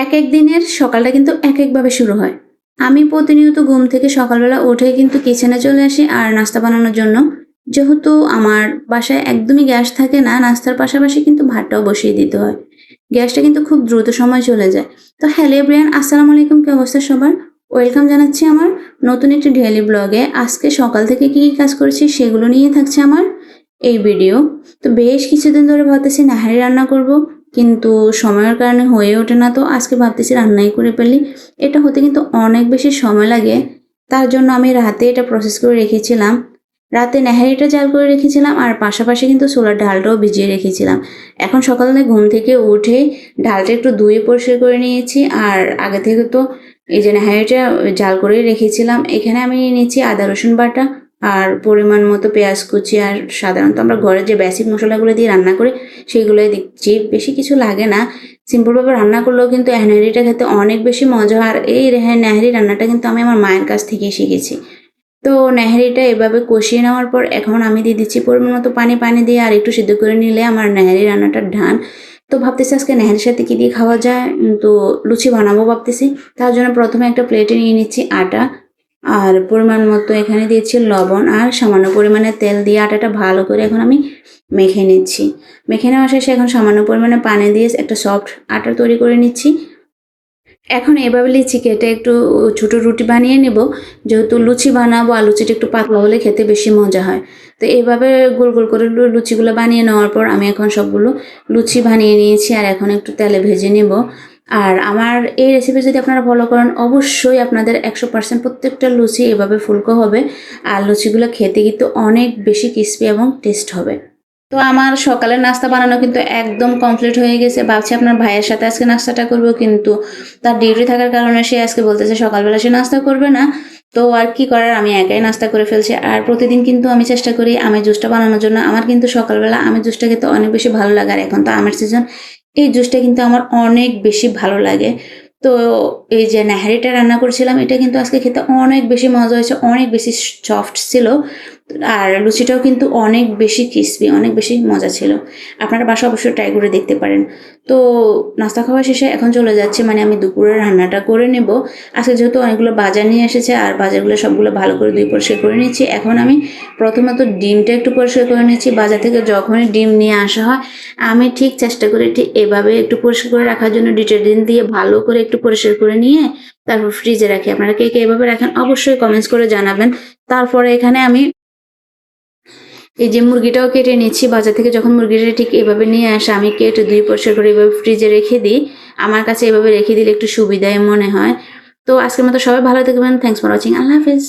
একেক দিনের সকালটা কিন্তু একেকভাবে শুরু হয়। আমি প্রতিনিয়ত ঘুম থেকে সকালবেলা উঠে কিন্তু কিচেনে চলে আসি আর নাস্তা বানানোর জন্য। যেহেতু আমার বাসায় একদমই গ্যাস থাকে না, নাস্তার পাশাপাশি কিন্তু ভাতটাও বসিয়ে দিতে হয়। গ্যাসটা কিন্তু খুব দ্রুত সময় চলে যায়। তো হ্যালো এভরিওয়ান, আসসালামু আলাইকুম। কি অবস্থা সবার? ওয়েলকাম জানাচ্ছি আমার নতুন একটি ডেইলি ব্লগে। আজকে সকাল থেকে কি কাজ করেছি সেগুলো নিয়ে থাকছে আমার এই ভিডিও। তো বেশ কিছুদিন ধরে ভাবতেছি নাহারি রান্না করব। কিন্তু সময়ের কারণে হয়ে ওঠে না, তো আজকে ভাবতেছি রান্নাই করে ফেলি। এটা হতে কিন্তু অনেক বেশি সময় লাগে। তার জন্য আমি রাতে এটা প্রসেস করে রেখেছিলাম। রাতে নেহারিটা জাল করে রেখেছিলাম আর পাশাপাশি কিন্তু ছোলার ডালটাও ভিজিয়ে রেখেছিলাম। এখন সকালে ঘুম থেকে উঠে ডালটা একটু ধুয়ে পরিষ্কার করে নিয়েছি। আর আগে থেকে তো এই যে নেহারিটা জাল করে রেখেছিলাম। এখানে আমি নিয়েছি আদা রসুন বাটা আর পরিমাণ মতো পেঁয়াজ কুচি, আর সাধারণত আমরা ঘরে যে বেসিক মশলাগুলো দিয়ে রান্না করি সেগুলোই দিচ্ছি। বেশি কিছু লাগে না, সিম্পলভাবে রান্না করলেও কিন্তু এই নেহারিটা খেতে অনেক বেশি মজা। আর এই নেহারি রান্নাটা কিন্তু আমি আমার মায়ের কাছ থেকেই শিখেছি। তো নেহারিটা এভাবে কষিয়ে নেওয়ার পর এখন আমি দিয়ে দিচ্ছি পরিমাণ মতো পানি। পানি দিয়ে আর একটু সিদ্ধ করে নিলে আমার নেহারি রান্নাটার ঢান। তো ভাবতেছি আজকে নেহারির সাথে কী দিয়ে খাওয়া যায়। তো লুচি বানাবো ভাবতেছি। তার জন্য প্রথমে একটা প্লেটে নিয়ে নিচ্ছি আটা, আর পরিমাণ মতো এখানে দিয়েছি লবণ আর সামান্য পরিমাণে তেল দিয়ে আটাটা ভালো করে এখন আমি মেখে নিচ্ছি। মেখে নেওয়া শেষে এখন সামান্য পরিমাণে পানি দিয়ে একটা সফট আটা তৈরি করে নিচ্ছি। এখন এভাবে লিচি কেটে একটু ছোটো রুটি বানিয়ে নেব। যেহেতু লুচি বানাবো আর লুচিটা একটু পাতলা হলে খেতে বেশি মজা হয়। তো এইভাবে গোল গোল করে লুচিগুলো বানিয়ে নেওয়ার পর আমি এখন সবগুলো লুচি বানিয়ে নিয়েছি আর এখন একটু তেলে ভেজে নেব। আর আমার এই রেসিপি যদি আপনারা ফলো করেন অবশ্যই আপনাদের 100% প্রত্যেকটা লুচি এভাবে ফুলকো হবে। আর লুচিগুলো খেতে কিন্তু অনেক বেশি ক্রিস্পি এবং টেস্ট হবে। তো আমার সকালের নাস্তা বানানো কিন্তু একদম কমপ্লিট হয়ে গেছে। ভাবছি আপনার ভাইয়ের সাথে আজকে নাস্তাটা করব, কিন্তু তার ডিউটি থাকার কারণে সে আজকে বলতেছে সকালবেলা সে নাস্তা করবে না। তো আর কি করার, আমি একাই নাস্তা করে ফেলছি। আর প্রতিদিন কিন্তু আমি চেষ্টা করি আমের জুসটা বানানোর জন্য। আমার কিন্তু সকালবেলা আমের জুসটা খেতে অনেক বেশি ভালো লাগে। আর এখন তো আমের সিজন, এই জুসটা কিন্তু আমার অনেক বেশি ভালো লাগে। তো এই যে নেহারিটা রান্না করেছিলাম এটা কিন্তু আজকে খেতে অনেক বেশি মজা হয়েছে, অনেক বেশি সফট ছিল। আর লুচিটাও কিন্তু অনেক বেশি ক্রিসপি, অনেক বেশি মজা ছিল। আপনারা বাসায় অবশ্যই ট্রাই করে দেখতে পারেন। তো নাস্তা খাওয়া শেষে এখন চলে যাচ্ছি, মানে আমি দুপুরের রান্নাটা করে নেব। আজকে যেহেতু অনেকগুলো বাজার নিয়ে এসেছে আর বাজারগুলো সবগুলো ভালো করে ধুয়ে পরিষ্কার করে নিচ্ছি। এখন আমি প্রথমত ডিমটা একটু পরিষ্কার করে নিচ্ছি। বাজার থেকে যখনই ডিম নিয়ে আসা হয় আমি ঠিক চেষ্টা করি ঠিক এভাবে একটু পরিষ্কার করে রাখার জন্য, ডিটারজেন্ট দিয়ে ভালো করে একটু পরিষ্কার করে নিয়ে তারপর ফ্রিজে রাখি। আপনারা কে কে এভাবে রাখেন অবশ্যই কমেন্টস করে জানাবেন। তারপরে এখানে আমি এই যে মুরগিটাও কেটে নিচ্ছি। বাজার থেকে যখন মুরগিটা ঠিক এভাবে নিয়ে আসে আমি কেটে ধুয়ে পরিষ্কার করে এভাবে ফ্রিজে রেখে দিই। আমার কাছে এভাবে রেখে দিলে একটু সুবিধাই মনে হয়। তো আজকের মতো সবাই ভালো থাকবেন। Thanks for watching. আল্লাহ হাফেজ।